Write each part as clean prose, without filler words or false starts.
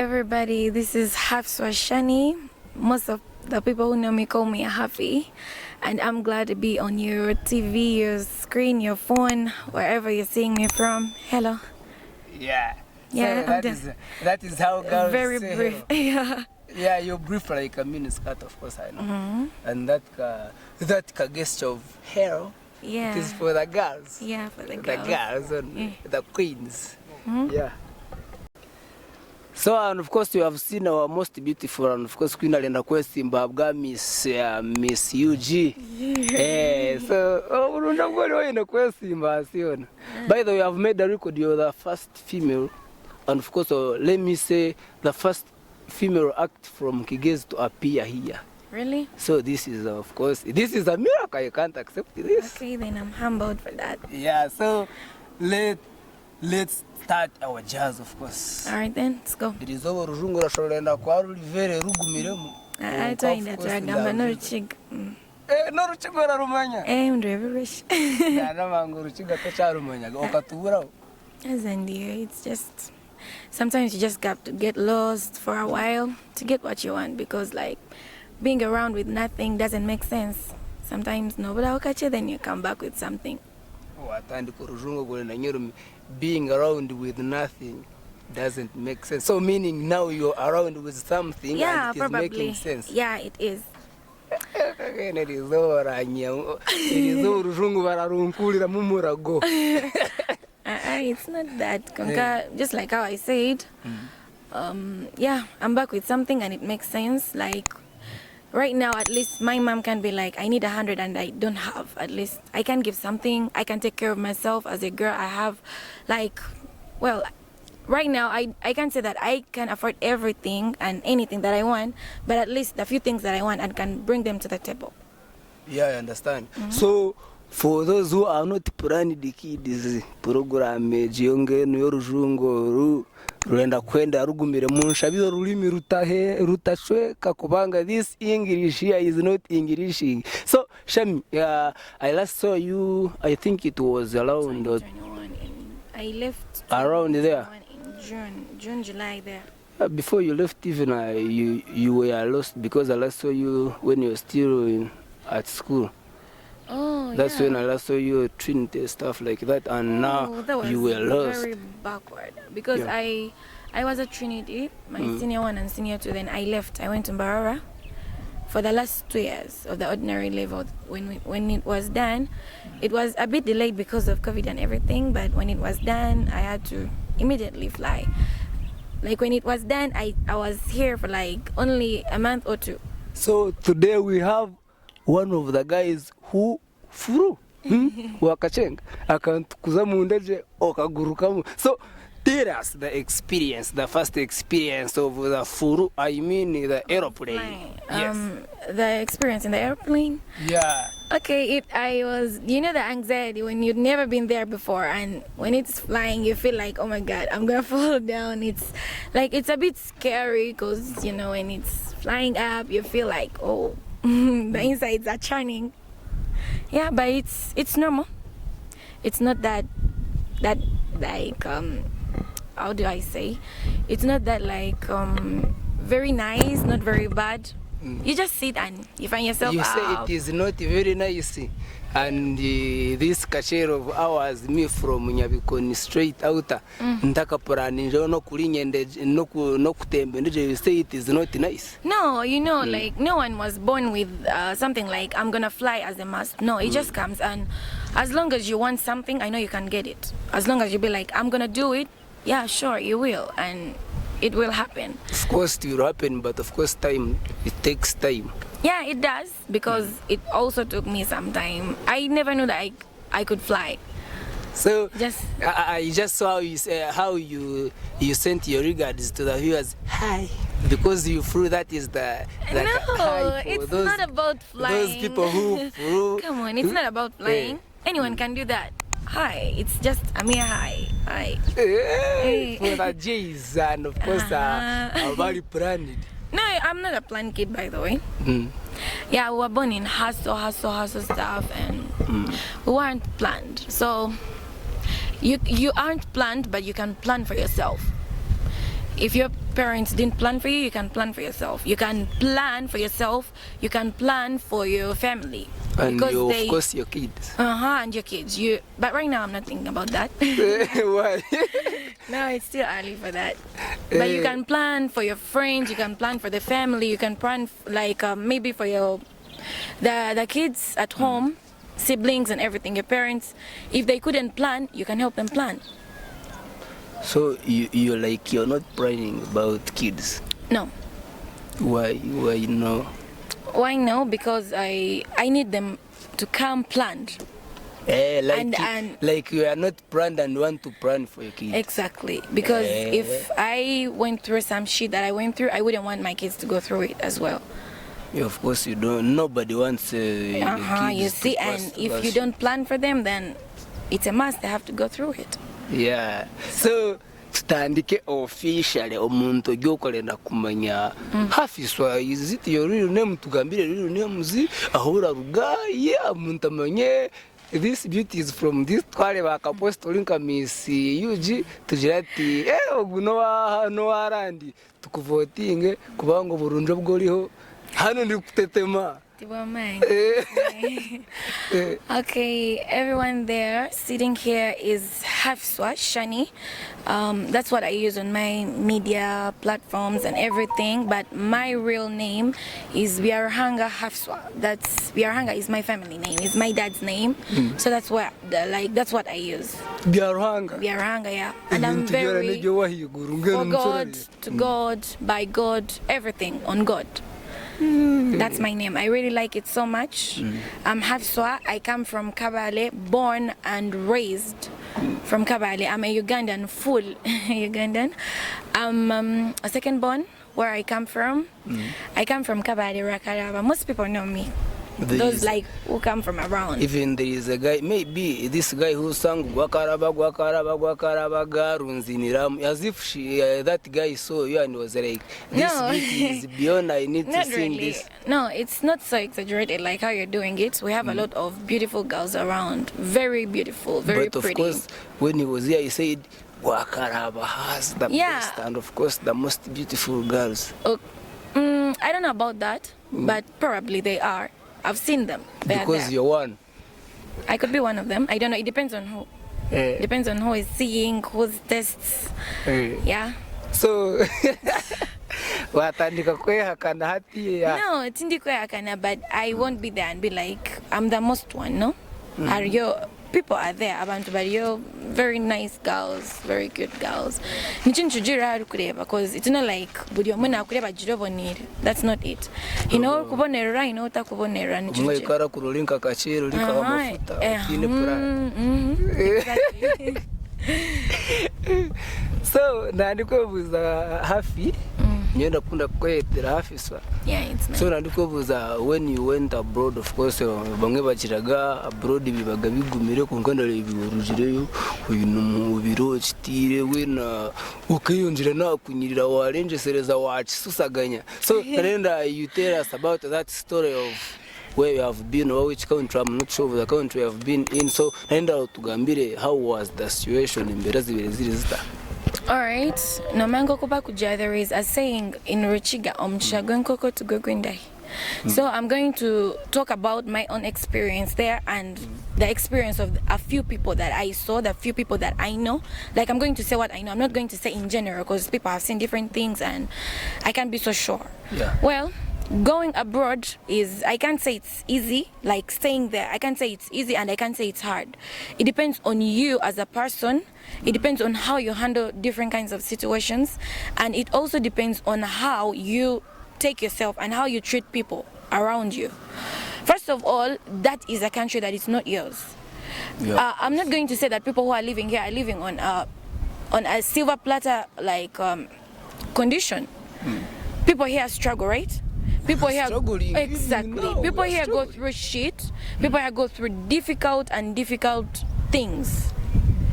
Everybody, this is Shannie. Most of the people who know me call me a Happy, and I'm glad to be on your TV, your screen, your phone, wherever you're seeing me from. Hello. Yeah. Yeah, so that is how girls very say brief. hello. Yeah. Yeah, you're brief like a miniskirt, of course I know. And that gesture of hello, Yeah. it is for the girls. Yeah, for the The girls. girls and the queens. Yeah. So, and of course, you have seen our most beautiful and of course Queen alienda kwesimba Miss UG. So urunda bwali waenda kwesimba asiona. By the way, I've made a record. You're the first female, and of course, let me say the first female act from Kigezi to appear here. Really? So this is, of course, this is a miracle. You can't accept this. Okay, then I'm humbled for that. Yeah. So let's start our jazz, of course. All right then, let's go. It is over rujungu rashorenda kwa rulivere rugumiremu. I told you that I'm no chick. No ruchiga rumanya. Ndo everywish. Ya namangu ruchiga tocha rumanya. Okatubura. As in dear, it's just sometimes you just got to get lost for a while to get what you want, because like being around with nothing doesn't make sense. Sometimes nobody will catch you, then you come back with something. Being around with nothing doesn't make sense. So meaning now you're around with something, yeah, and it probably. is making sense. Yeah, it is. It is over mumurago. It's not that. Just like how I said, yeah, I'm back with something and it makes sense. Like right now, at least my mom can be like, I need 100 and I don't have. At least I can give something. I can take care of myself as a girl. I have, like, well, right now I can't say that I can afford everything and anything that I want, but at least the few things that I want, I can bring them to the table. Yeah, I understand. So for those who are not planning the kids program, jionge nyorujungo ruenda kwenda rugumire munshabiro rulimi rutashweka kubanga this English here is not English. So Shami, I last saw you, I think it was around 2021 I left around there in June, July there. Before you left, even you were lost, because I last saw you when you were still at school. Oh, that's yeah. when I last saw you Trinity stuff like that, and now you were lost. Very backward, because I was at Trinity, my senior 1 and senior 2. Then I left. I went to Mbarara for the last 2 years of the ordinary level. When it was done, it was a bit delayed because of COVID and everything. But when it was done, I had to immediately fly. Like when it was done, I was here for like only a month or 2. So today we have one of the guys who flew wakachenga akantukuza mu ndege okagurukamu. So tell us the experience, the first experience of the furu, I mean the airplane. Yes. The experience in the airplane. Yeah. Okay, I was, you know, the anxiety when you've never been there before, and when it's flying, you feel like, oh my God, I'm gonna fall down. It's like, it's a bit scary, because, you know, when it's flying up, you feel like, oh, the insides are churning. Yeah, but it's normal. It's not that like how do I say? It's not that like very nice, not very bad. You just sit and you find yourself. You say it is not very nice, and this kachero of ours, me from Nyabikoni straight out, ntaka porani no kulinyende no kutembe. You say it is not nice. No, you know, like no one was born with something like I'm gonna fly as a must. No, it just comes, and as long as you want something, I know you can get it. As long as you be like, I'm gonna do it, yeah, sure, you will, and it will happen. Of course it will happen, but of course it takes time. Yeah, it does, because it also took me some time. I never knew that I could fly. So I just saw how you sent your regards to the viewers. Hi, because you flew. That is the no, it's not about flying. Those people who flew. Come on, it's not about flying. Anyone can do that. Hi, it's just a mere hi. Hi. For the J's, and of course I'm very planned. No, I'm not a planned kid, by the way. Yeah, we were born in hustle stuff, and we weren't planned. So you aren't planned, but you can plan for yourself. If your parents didn't plan for you, you can plan for yourself. You can plan for yourself, you can plan for your family. And because you, of course, your kids. And your kids. But right now I'm not thinking about that. Why? No, it's still early for that. But you can plan for your friends, you can plan for the family, you can plan maybe for the kids at home, siblings and everything, your parents. If they couldn't plan, you can help them plan. So you're not planning about kids? No. Why no? Why no? Because I need them to come planned. Like you are not planned and want to plan for your kids. Exactly. Because if I went through some shit that I went through, I wouldn't want my kids to go through it as well. Yeah, of course you don't. Nobody wants your kids you see, to and if you don't plan for them, then it's a must. They have to go through it. Yeah. So tutandike officially omuntu ogyokolenda kumanya hafiswa is it your real name tugambire real name zi ahura rugaye omuntu amanye this beauty is from this twale bakaposto linka Miss UG tugira ati oguno no arandi tukuvotinge kubango burunjo bworiho hano ndi kutetema. Okay, everyone there sitting here is Hafswa Shannie. That's what I use on my media platforms and everything, but my real name is Biarhanga Hafswa. Biarhanga is my family name, it's my dad's name. So that's what I use. Biarhanga, yeah. And I'm very for God, to God, by God, everything on God. That's my name. I really like it so much. I'm Hafswa. I come from Kabale, born and raised from Kabale. I'm a Ugandan, full Ugandan. I'm a second born where I come from. I come from Kabale, Rakaraba. Most people know me. Those like who come from around. Even there is a guy, maybe this guy who sang Gwakaraba Garunziniram, as if that guy saw you and was like, this beauty is beyond, I need to sing this. No, it's not so exaggerated like how you're doing it. We have a lot of beautiful girls around, very beautiful, very pretty. But of course, when he was here, he said, Gwakaraba has the best and of course the most beautiful girls. I don't know about that, but probably they are. I've seen them. Because you're one. I could be one of them. I don't know. It depends on who. Depends on who is seeing, who's tests. Yeah. So, watandika kwe hakana hati ya. No, tindikwe hakana, but I won't be there and be like, I'm the most one, no? Are you? People are there, abantu, but you're very nice girls, very good girls. Because it's not like that's not it. You know, kubonera, you know, takubonera. So, nandikubuza hafi. Nyenda kunda kwetera Hafiswa. Yeah, it's nice. So nandikubuza when you went abroad, of course bamwe bakiraga abroad bibaga bigumire kunkanda biburujireyo uyu numubiro kitire wena ukayonjira nakunyirira warenjesereza wachisusaganya. So Narenda, you tell us about that story of where you have been or which country. I'm not sure of the country you have been in. So Narenda tugambire, how was the situation in Berazibirezita? Alright, no mango kuba kuja, there is a saying in Ruchiga, omchagwenkoko to gwegwendai. So I'm going to talk about my own experience there and the experience of a few people that I saw, the few people that I know. Like, I'm going to say what I know. I'm not going to say in general because people have seen different things and I can't be so sure. Yeah. Well, going abroad is, I can't say it's easy, like staying there. I can't say it's easy and I can't say it's hard. It depends on you as a person. It depends on how you handle different kinds of situations. And it also depends on how you take yourself and how you treat people around you. First of all, that is a country that is not yours. Yeah. I'm not going to say that people who are living here are living on a silver platter like condition. People here struggle, right? People here exactly. People here go through shit. People here go through difficult things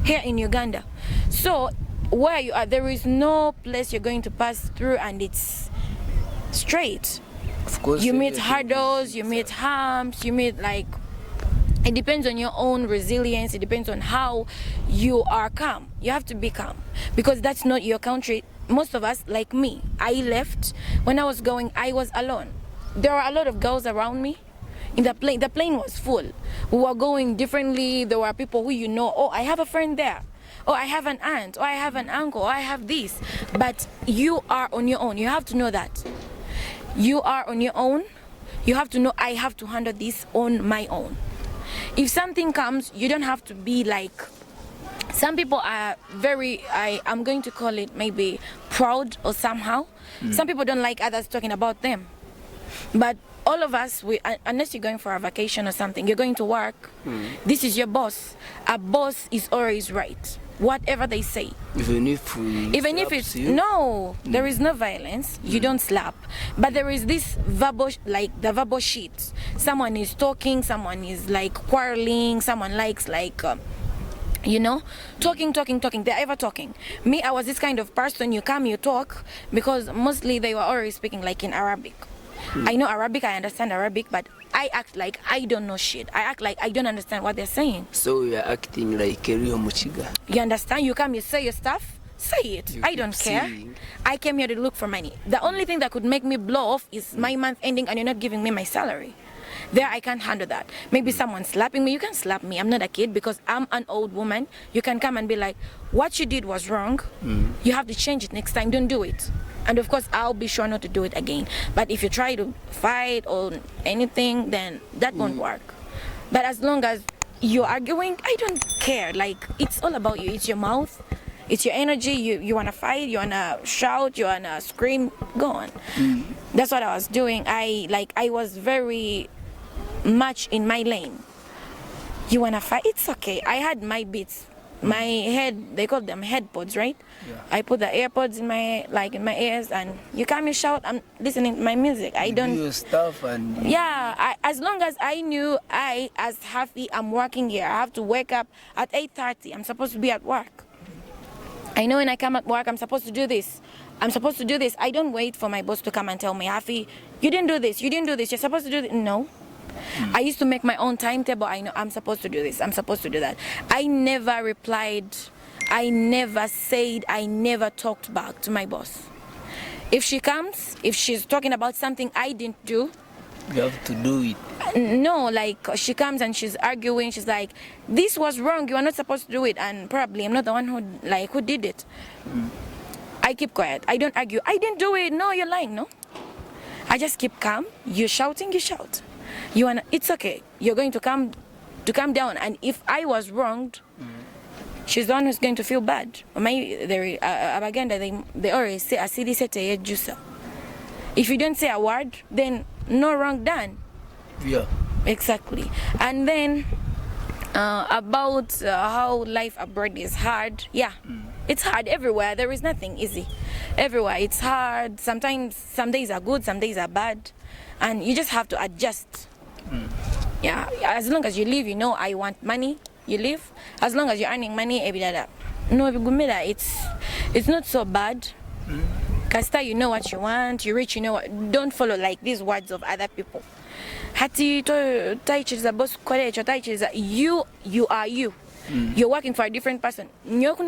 here in Uganda. So where you are, there is no place you're going to pass through and it's straight. Of course, you meet hurdles, you meet harms, you meet like, it depends on your own resilience. It depends on how you are calm. You have to be calm because that's not your country. most of us, like me, I left. When I was going, I was alone. There were a lot of girls around me. In the plane was full. We were going differently. There were people who you know, oh, I have a friend there. Oh, I have an aunt. Oh, I have an uncle. Oh, I have this. But you are on your own. You have to know that. You are on your own. You have to know I have to handle this on my own. If something comes, you don't have to be like, some people are very, I'm going to call it maybe proud or somehow. Some people don't like others talking about them. But all of us, unless you're going for a vacation or something, you're going to work, this is your boss. A boss is always right. Whatever they say. Even if it's you? No, there is no violence. You don't slap. But there is this verbal, like the verbal shit. Someone is talking, someone is like quarreling, someone likes like, you know, talking. They're ever talking. Me, I was this kind of person, you come, you talk, because mostly they were always speaking like in Arabic. I know Arabic, I understand Arabic, but I act like I don't know shit. I act like I don't understand what they're saying. So you're acting like a real Muchiga. You understand? You come, you say your stuff, say it. I don't care. Seeing. I came here to look for money. The only thing that could make me blow off is my month ending and you're not giving me my salary. There, I can't handle that. Maybe someone slapping me. You can slap me. I'm not a kid because I'm an old woman. You can come and be like, what you did was wrong. You have to change it next time. Don't do it. And of course, I'll be sure not to do it again. But if you try to fight or anything, then that won't work. But as long as you're arguing, I don't care. Like, it's all about you. It's your mouth. It's your energy. You want to fight. You want to shout. You want to scream. Go on. That's what I was doing. I was very much in my lane. You want to fight? It's okay. I had my beats. My head, they call them headpods, right? Yeah. I put the AirPods in my ears, and you come, you shout, I'm listening to my music. I don't do your stuff and as long as I knew as Hafi, I'm working here. I have to wake up at 8:30. I'm supposed to be at work. I know when I come at work, I'm supposed to do this. I'm supposed to do this. I don't wait for my boss to come and tell me, Hafi, you didn't do this. You didn't do this. You're supposed to do this. No. I used to make my own timetable. I know I'm supposed to do this, I'm supposed to do that. I never replied, I never said, I never talked back to my boss. If she comes, if she's talking about something I didn't do, you have to do it. No, like she comes and she's arguing, she's like, this was wrong, you are not supposed to do it, and probably I'm not the one who did it. I keep quiet. I don't argue. I didn't do it. No, you're lying. No. I just keep calm. You're shouting, you shout. It's okay. You're going to calm down. And if I was wronged, she's the one who's going to feel bad. They always say, if you don't say a word, then no wrong done. Yeah. Exactly. And then about how life abroad is hard. Yeah. It's hard everywhere. There is nothing easy. Everywhere it's hard. Sometimes some days are good, some days are bad. And you just have to adjust. Yeah, as long as you live, you know, I want money, you live. As long as you're earning money, it's not so bad. Kasta, you know what you want, you're rich, you know what. Don't follow like these words of other people. You are you. You're working for a different person. It's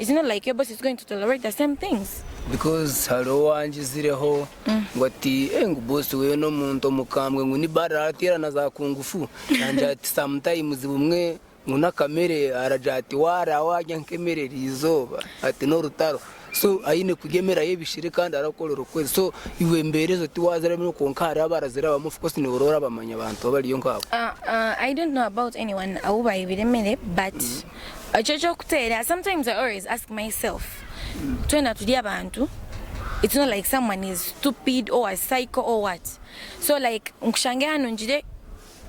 not like your boss is going to tolerate the same things. Because halo wanjizireho ngoti boss we no muntu mukambwe nguni baratira naza kungufu nanje ati sometimes bumwe nguna kamere arajati wara wajya nkemere rizoba ati no rutaro so ayine kugemera yebishire kandi arakorera kwezi so iwe mberezo tiwazira no konkara barazira bamufuko ni urora bamanya abantu bari yo ngabo. I don't know about anyone awuba ibiremere, but sometimes I always ask myself, it's not like someone is stupid or a psycho or what. So like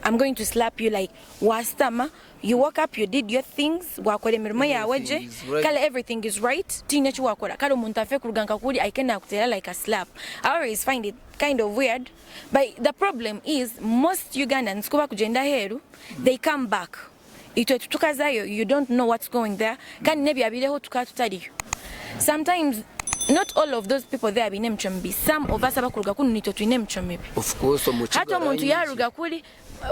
I'm going to slap you like wastama. You woke up, you did your things, everything is right. I cannot tell like a slap. I always find it kind of weird. But the problem is most Ugandans they come back. You don't know what's going there. Sometimes not all of those people there be named Chombi. Some of us name Chombi. Of course,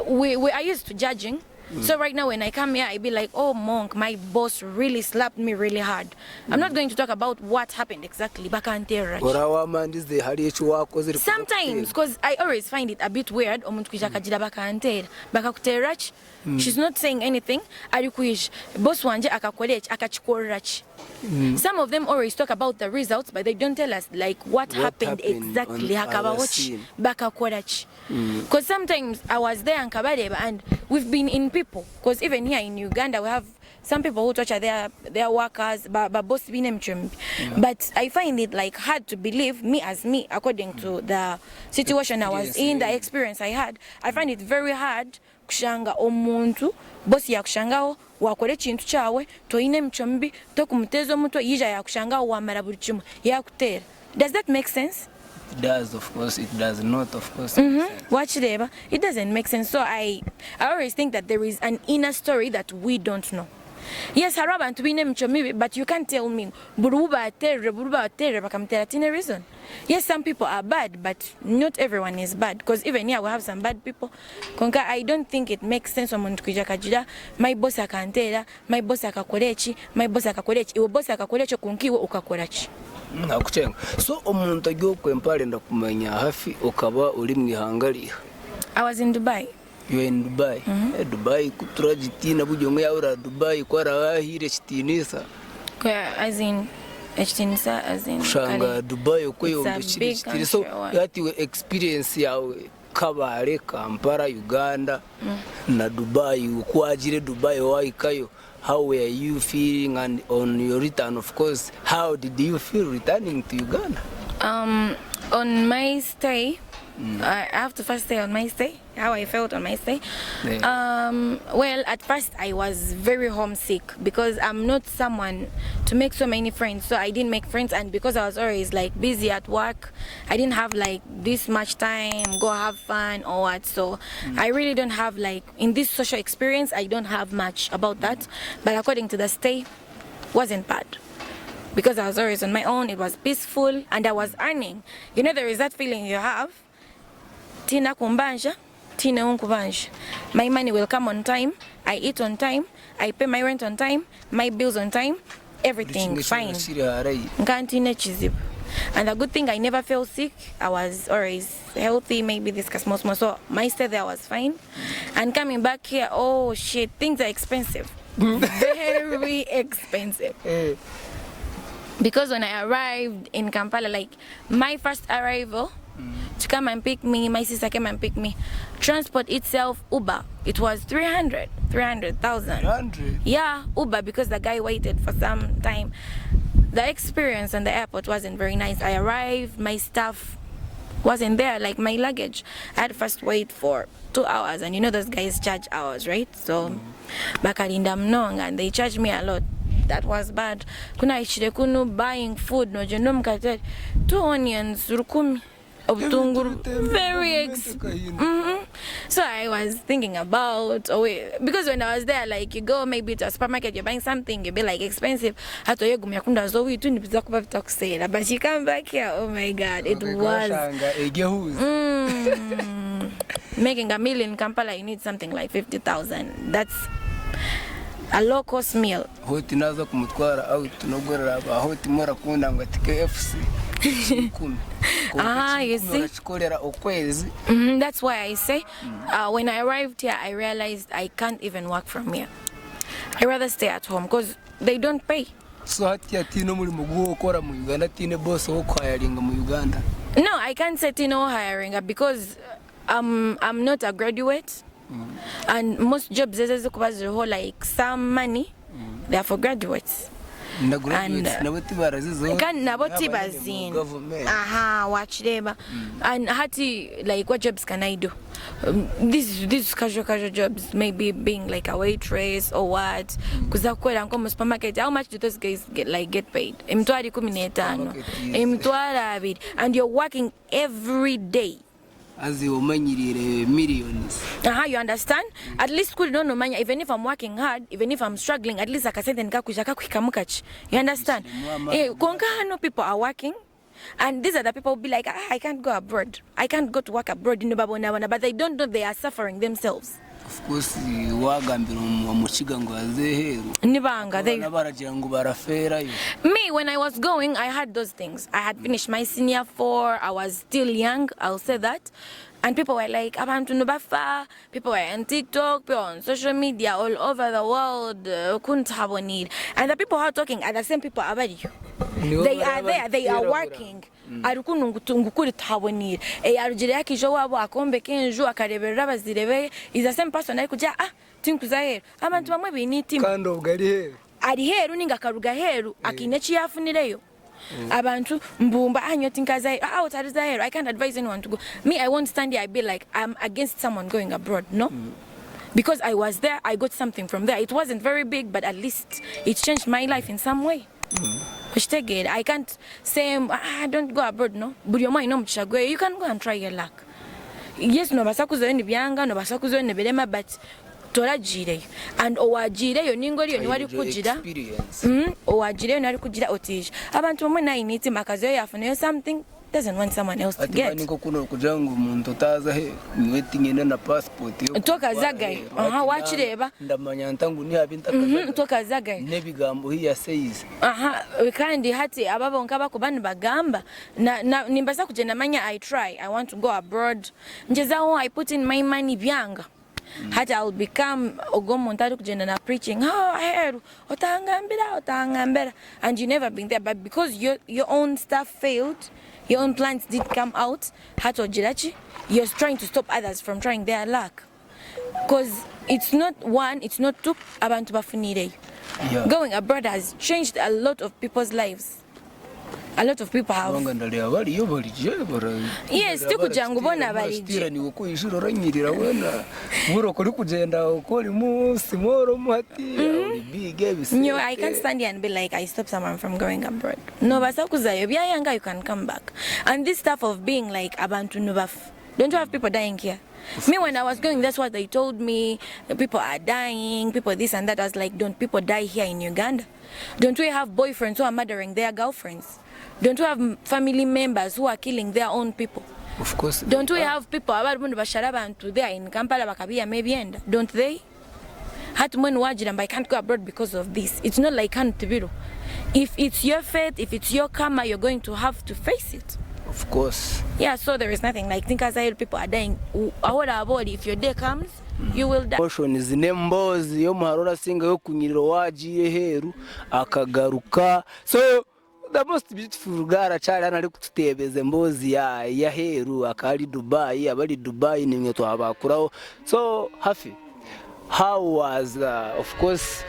we are used to judging. So right now when I come here, I be like, oh monk, my boss really slapped me really hard. I'm not going to talk about what happened exactly. Sometimes, because I always find it a bit weird. She's not saying anything. Boss wanje akachikorach. Some of them always talk about the results, but they don't tell us like what happened exactly. Because sometimes I was there in Kabadeba and we've been in people. Because even here in Uganda we have some people who torture their workers, but boss But I find it like hard to believe, me according to the situation I was in, the experience I had. I find it very hard kushanga omuntu boss yakushangaho wakore kintu cyawe toine mchombi tokumuteza omuntu yija yakushangaho wamara buri kimwe yakutera. Does that make sense? It does, of course. It does not, of course. Watch it, it doesn't make sense. So I always think that there is an inner story that we don't know. Yes, Haraban to be named Chomi, but you can't tell me Buruba terror, bakamtera reason. Yes, some people are bad, but not everyone is bad. Because even here we have some bad people. Konka, I don't think it makes sense when kujida my boss akantera, my boss akakorechi, my boss akakorechi, iwo boss akakorechi kunkiwo ukakorechi. Nakuchenga. So omuntu agiye kwempare ndakumenya hafi ukaba uri mwihangaliya. I was in Dubai. You are in Dubai. Dubai kutura jitina bujongo ya ura Dubai kwa rawahire chitinisa. Kwa as in chitinisa as in Shanga Dubai ukwe umeshiri chitini. So yati we experience yawe Kabale, Kampala, Uganda na Dubai ukuajire Dubai waikayo. How were you feeling, and on your return, of course, how did you feel returning to Uganda? On my stay, I have to first say on my stay, how I felt on my stay. Yeah. Well, at first I was very homesick because I'm not someone to make so many friends. So I didn't make friends, and because I was always like busy at work, I didn't have like this much time, go have fun or what. So I really don't have like, in this social experience, I don't have much about that. But according to the stay, wasn't bad. Because I was always on my own, it was peaceful, and I was earning. You know, there is that feeling you have. Tina kumbanja, tina unkubanja. My money will come on time, I eat on time, I pay my rent on time, my bills on time, everything fine. And the good thing, I never felt sick. I was always healthy, maybe this small. So my stay there was fine. And coming back here, oh shit, things are expensive. Very expensive. Because when I arrived in Kampala, like my first arrival, to come and pick me, my sister came and picked me. Transport itself, Uber, it was 300,000. 300? Yeah, Uber, because the guy waited for some time. The experience on the airport wasn't very nice. I arrived, my stuff wasn't there, like my luggage. I had to first wait for 2 hours, and you know those guys charge hours, right? So, bakalinda mnonga, and they charged me a lot. That was bad. Kuna ishire kunu buying food, no jeno mkate 2 onions, rukumi. Very expensive. So I was thinking about, because when I was there, like you go maybe to a supermarket, you're buying something, you'll be like expensive. But you come back here, oh my God, it was making $1 million in Kampala. You need something like 50,000. That's a low-cost meal. You see? That's why I say, when I arrived here, I realized I can't even work from here. I rather stay at home because they don't pay. So no, I can't say no hiring because I'm not a graduate. And most jobs like some money, they are for graduates. And watch them. And hati, like, what jobs can I do? These casual jobs, maybe being like a waitress or what? Because I'm come supermarket. How much do those guys get paid? And you're working every day. As you millions. You understand? At least could don't know manya. Even if I'm working hard, even if I'm struggling, at least I can say you understand? No people are working, and these are the people who be like, I can't go abroad. I can't go to work abroad in Babona, but they don't know they are suffering themselves. Of course, wagambira omukiga ngo azeheru. Nibanga they. Nabaragira ngo baraferayo. Me, when I was going, I had those things. I had finished my senior 4. I was still young, I'll say that. And people were like, abantu nubafa. People were on TikTok, people on social media all over the world. Couldn't have a need. And the people who are talking are the same people about you. They are there, they are working. Arukunu ngukuri tuhabonira arugire yakijo wabo akombe kenju akareberera bazirebe is the same person ari kujya tinkuza heru abantu bamwe biniti kandi ubwari heru ari heru ninga karuga heru akinechi yafunireyo abantu mbumba anyo tinkaza heru utariza heru. I can't advise anyone to go. Me, I won't stand here. I be like I'm against someone going abroad, no. Because I was there, I got something from there. It wasn't very big, but at least it changed my life in some way. I can't say don't go abroad, no. But your mind, no, you can go and try your luck. Yes, no, basakuzo ni byanga, no basakuzo ni belema, but torajire and owajire yo ningori yo niwari kujira owajire yo nari kujira otije abantu bamwe nayi niti makazo yafune something doesn't want someone else to get. Niko kuno kujangu umuntu taza he waiting ine na passport yo toka zagaye wachireba ndamanya ntangu ni abintaka toka zagaye nebigambo hiya says kandi hati ababo nkaba kubani bagamba na nimbasa kugenda manya I want to go abroad njezaho I put in my money byanga hata I'll become ogomontari kugenda na preaching heru otangambira and you never been there, but because your own stuff failed, your own plans did come out, hato jirachi, you're trying to stop others from trying their luck. Because it's not one, it's not two, abantu bafunire. Going abroad has changed a lot of people's lives. A lot of people have. Yes, tikujanga ubona barije. Ni uko ishuro ranyirira wena. Buro kuri kugenda ukori musi moro muhati. No, I can't stand here and be like I stop someone from going abroad. No, basakuzayo byayanga you can come back. And this stuff of being like abantu nubaf. Don't you have people dying here? Me, when I was going, that's what they told me. People are dying, people this and that. I was like, don't people die here in Uganda? Don't we have boyfriends who are murdering their girlfriends? Don't we have family members who are killing their own people? Of course. Don't we have people there in Kampala bakabia maybe end? Don't they? I can't go abroad because of this. It's not like Kantibiro. If it's your fate, if it's your karma, you're going to have to face it. Of course. Yeah, so there is nothing like think as people are dying. If your day comes, you will die. Portion is nembozi yo muharora singa yo kunyiriro wagiye heru akagaruka. So the most beautiful gara cyari anari kututebeze mbozi ya heru akari Dubai, abari Dubai nimwe twabakuraho. So hafi, how was of course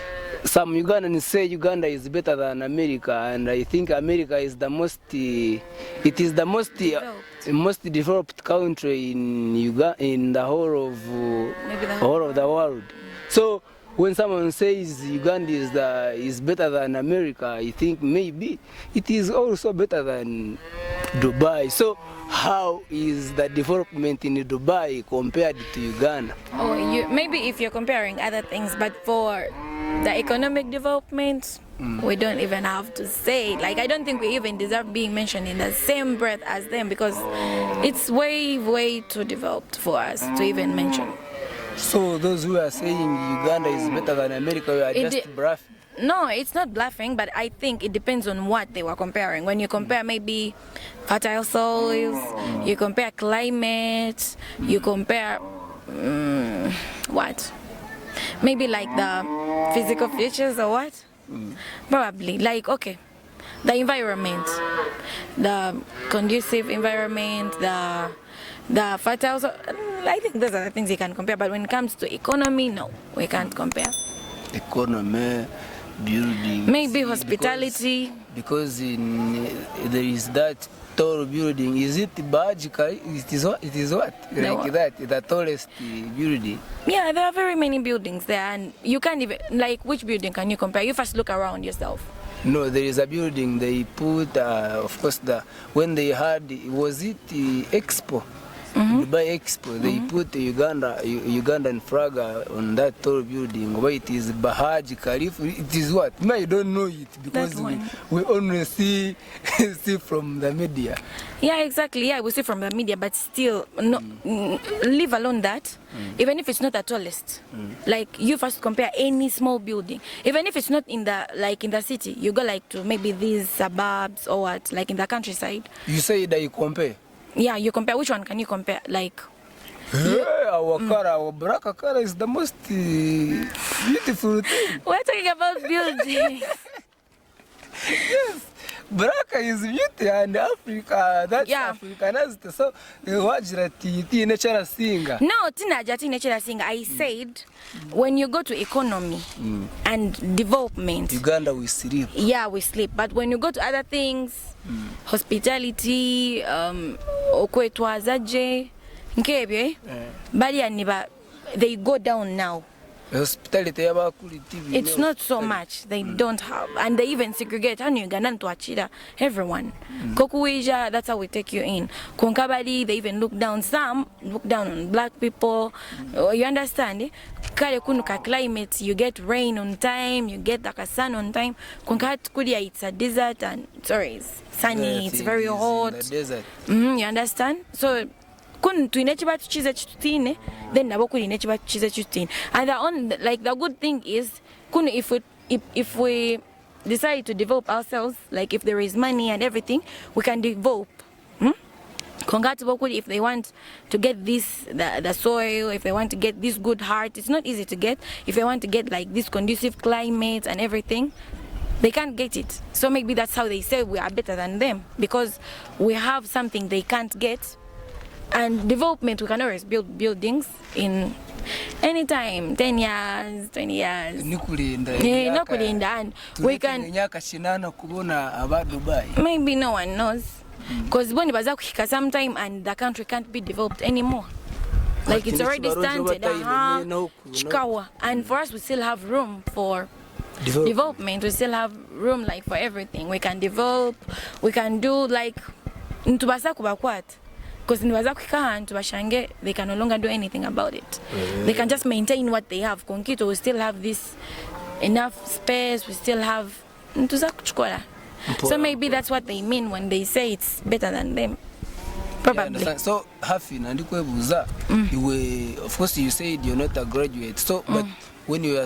some Ugandans say Uganda is better than America, and I think America is the most most developed country in the whole of the world. So when someone says Uganda is better than America, I think maybe it is also better than Dubai. So how is the development in Dubai compared to Uganda? Maybe if you're comparing other things, but for the economic development, we don't even have to say. Like, I don't think we even deserve being mentioned in the same breath as them because it's way, way too developed for us to even mention. So those who are saying Uganda is better than America, we are just bluffing? No, it's not bluffing, but I think it depends on what they were comparing. When you compare maybe fertile soils, you compare climate, you compare what? Maybe like the physical features or what? Probably. Like, okay, the environment, the conducive environment, the fertile soil. I think those are the things you can compare. But when it comes to economy, no, we can't compare. Economy, building. Maybe hospitality. Because there is that tall building. Is it Bajika? It is what? No. Like that, the tallest building. Yeah, there are very many buildings there, and you can't even, like, which building can you compare? You first look around yourself. No, there is a building they put, of course, when they had, was it Expo? Dubai Expo, they put the Ugandan flag on that tall building. Why it is Bahaj Khalifa? It is what? I don't know it because we only see from the media. Yeah, exactly. Yeah, we see from the media, but still, no, leave alone that. Even if it's not the tallest, like you first compare any small building, even if it's not in the city, you go like to maybe these suburbs or what, like in the countryside. You say that you compare. Yeah, you compare. Which one can you compare? Like, our color, our black color is the most beautiful thing. We're talking about buildings. Yes, black is beauty and Africa. That's Africanized. So, wajirati natural singer. No, tinajati natural singer. I said, when you go to economy and development, Uganda we sleep. Yeah, we sleep. But when you go to other things, hospitality, okwetwazaje, nkebye, bali aniba, they go down now. Hospitality it's not so much. They don't have, and they even segregate. Everyone. Kokuija, that's how we take you in. Konkabadi, they even look down. Some look down on black people. You understand? Kale kunuka climate, you get rain on time, you get like a sun on time. Konkat kudia, it's a desert and it's sunny. It's very hot. You understand? So. Then then and the good thing is if we decide to develop ourselves, like if there is money and everything, we can develop. If they want to get the soil, if they want to get this good heart, it's not easy to get. If they want to get like this conducive climate and everything, they can't get it. So maybe that's how they say we are better than them, because we have something they can't get. And development, we can always build buildings in any time, 10 years, 20 years. And we can. Maybe no one knows. Because when it sometime and the country can't be developed anymore. Like it's already stunted. And for us, we still have room for development. We still have room like for everything. We can develop, we can do like because in Bashange, they can no longer do anything about it. They can just maintain what they have. Konkito, we still have this enough space, we still have. So maybe that's what they mean when they say it's better than them. Probably. Yeah, so, Hafi, of course, you said you're not a graduate. So, but when you are